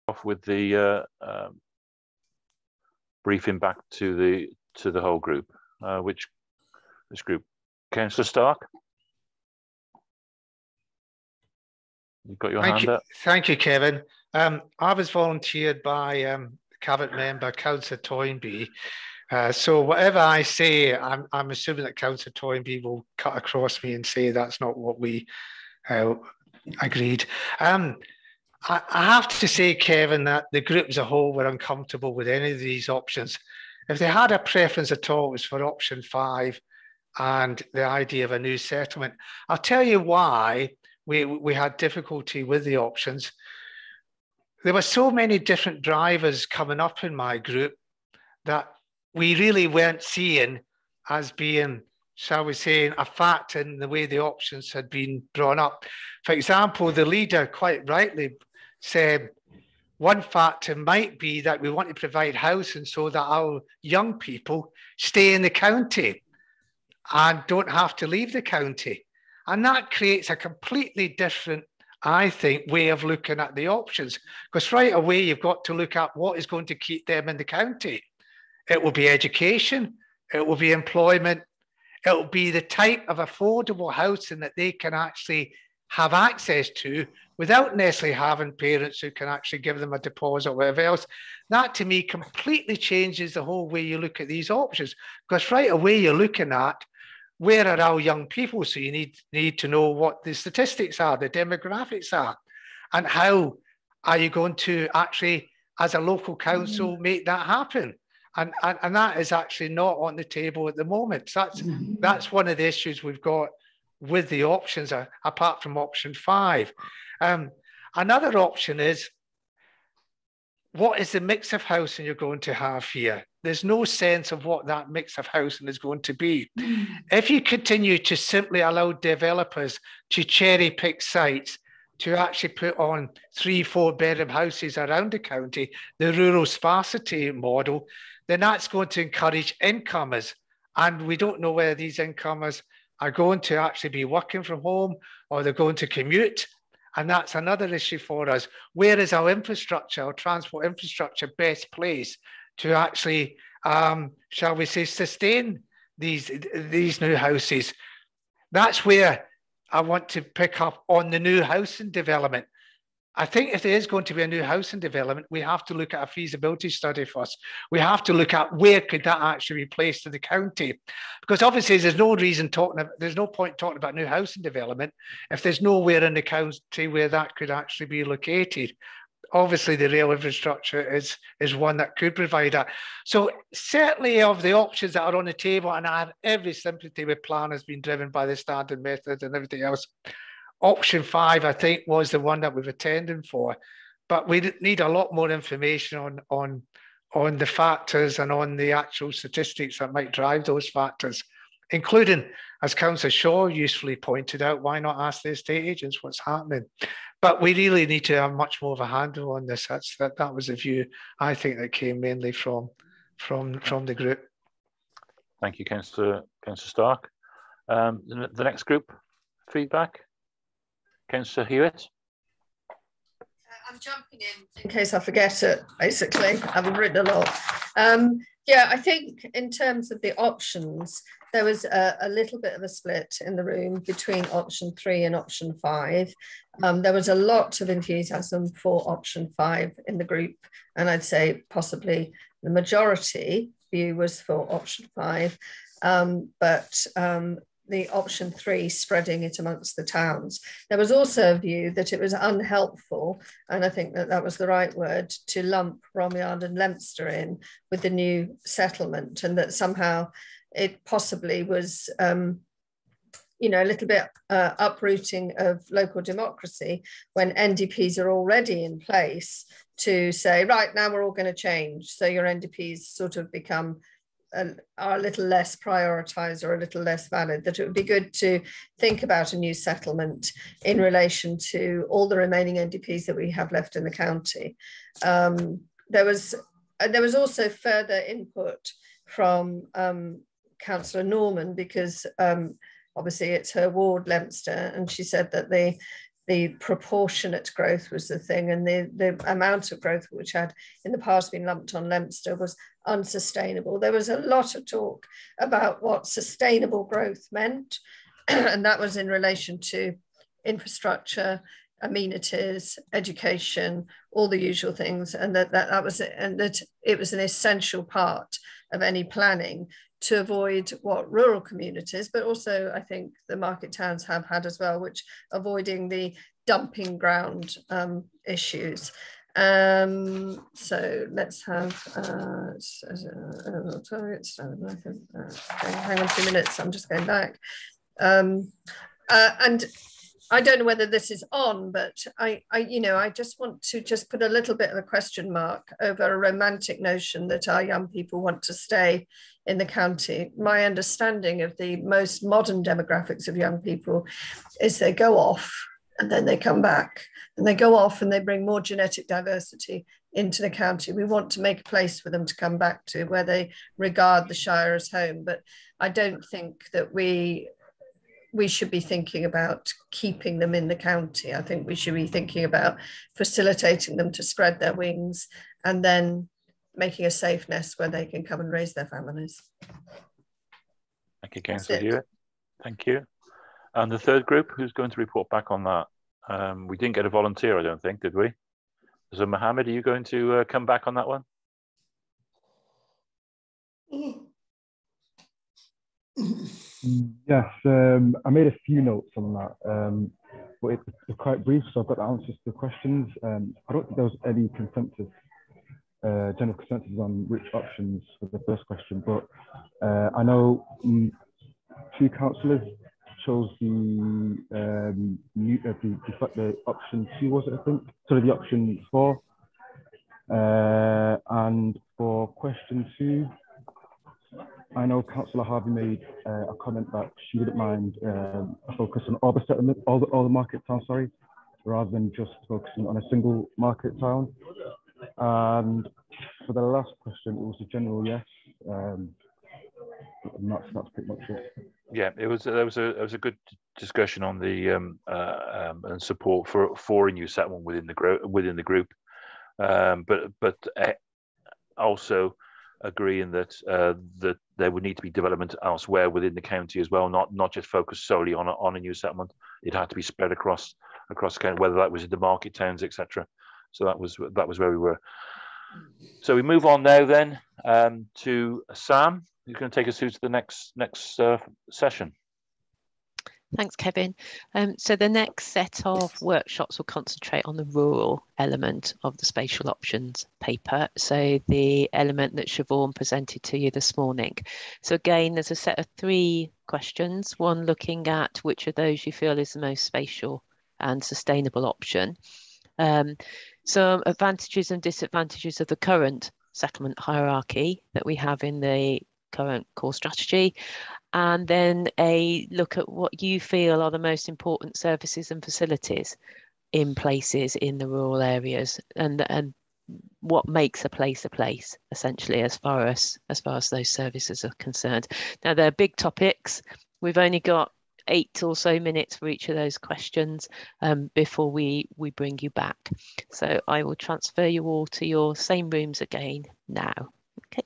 off with the briefing back to the whole group. Which group? Councillor Stark? You've got your hand up. Thank you, Kevin. I was volunteered by Cabinet member Councillor Toynbee. So whatever I say, I'm assuming that Councillor Toynbee will cut across me and say that's not what we agreed. I have to say, Kevin, that the group as a whole were uncomfortable with any of these options. If they had a preference at all, it was for option 5 and the idea of a new settlement. I'll tell you why we had difficulty with the options. There were so many different drivers coming up in my group that we really weren't seeing as being, shall we say, a fact in the way the options had been drawn up. For example, the leader quite rightly said one factor might be that we want to provide housing so that our young people stay in the county and don't have to leave the county. And that creates a completely different, I think, way of looking at the options. Because right away, you've got to look at what is going to keep them in the county. It will be education, it will be employment, it will be the type of affordable housing that they can actually have access to without necessarily having parents who can actually give them a deposit or whatever else. That to me completely changes the whole way you look at these options. Because right away, you're looking at where are our young people? So you need to know what the statistics are, the demographics are, and how are you going to actually, as a local council, make that happen? And that is actually not on the table at the moment. So that's one of the issues we've got with the options, apart from option 5. Another option is, what is the mix of housing you're going to have here? There's no sense of what that mix of housing is going to be. If you continue to simply allow developers to cherry pick sites to actually put on 3-4 bedroom houses around the county, the rural sparsity model, then that's going to encourage incomers. And we don't know whether these incomers are going to actually be working from home or they're going to commute. And that's another issue for us. Where is our infrastructure, our transport infrastructure best placed to actually, shall we say, sustain these new houses? That's where I want to pick up on the new housing development. I think if there is going to be a new housing development, we have to look at a feasibility study first. We have to look at where could that actually be placed in the county, because obviously there's no point talking about new housing development if there's nowhere in the county where that could actually be located. Obviously, the rail infrastructure is one that could provide that. So certainly of the options that are on the table, and I have every sympathy with planners being driven by the standard method and everything else, option 5, I think, was the one that we've attended for, but we need a lot more information on the factors and on the actual statistics that might drive those factors, including, as Councillor Shaw usefully pointed out, why not ask the estate agents what's happening? But we really need to have much more of a handle on this. That was the view, I think, that came mainly from the group. Thank you, Councillor Stark. The next group feedback. Councillor Hewitt. I'm jumping in case I forget it, basically. I haven't written a lot. Yeah, I think in terms of the options, there was a little bit of a split in the room between option 3 and option 5. There was a lot of enthusiasm for option 5 in the group, and I'd say possibly the majority view was for option 5. But the option 3, spreading it amongst the towns. There was also a view that it was unhelpful, and I think that was the right word, to lump Romyard and Leominster in with the new settlement, and that somehow it possibly was, a little bit uprooting of local democracy when NDPs are already in place to say, right, now we're all going to change. So your NDPs sort of become are a little less prioritised or a little less valid, that it would be good to think about a new settlement in relation to all the remaining NDPs that we have left in the county. There was also further input from Councillor Norman, because obviously it's her ward, Leominster, and she said that the the proportionate growth was the thing, and the amount of growth which had in the past been lumped on Leinster was unsustainable. There was a lot of talk about what sustainable growth meant, and that was in relation to infrastructure, amenities, education, all the usual things, and that was it, and that it was an essential part of any planning to avoid what rural communities, but also I think the market towns have had as well, which avoiding the dumping ground issues. So let's have targets. Hang on 2 minutes. I'm just going back. And I don't know whether this is on, but I just want to just put a little bit of a question mark over a romantic notion that our young people want to stay in the county. My understanding of the most modern demographics of young people is they go off and then they come back, and they go off and they bring more genetic diversity into the county. We want to make a place for them to come back to where they regard the Shire as home, but I don't think that we should be thinking about keeping them in the county. I think we should be thinking about facilitating them to spread their wings and then making a safe nest where they can come and raise their families. Thank you, Councillor Hewitt. Thank you. And the third group, who's going to report back on that? We didn't get a volunteer, I don't think, did we? So Mohammed, are you going to come back on that one? Yes, I made a few notes on that, but it's quite brief, so I've got the answers to the questions. I don't think there was any consensus, general consensus on which options for the first question, but I know two councillors chose the option 2, was it, I think? Sorry, the option 4. And for question 2, I know Councillor Harvey made a comment that she wouldn't mind a focus on all the settlement, all the market towns, sorry, rather than just focusing on a single market town. And for the last question, it was a general yes. And that's pretty much it. Yeah, there was a good discussion on the and support for a new settlement within the group, but also agreeing that that there would need to be development elsewhere within the county as well, not just focused solely on a new settlement. It had to be spread across the county, whether that was in the market towns, etc. So that was where we were. So we move on now then to Sam, who's going to take us through to the next session. Thanks, Kevin. So the next set of workshops will concentrate on the rural element of the spatial options paper. So the element that Siobhan presented to you this morning. So again, there's a set of 3 questions. One looking at which of those you feel is the most spatial and sustainable option. Some advantages and disadvantages of the current settlement hierarchy that we have in the current core strategy, and then a look at what you feel are the most important services and facilities in places in the rural areas, and what makes a place essentially as far as those services are concerned. Now, they're big topics. We've only got 8 or so minutes for each of those questions before we bring you back. So I will transfer you all to your same rooms again now. Okay.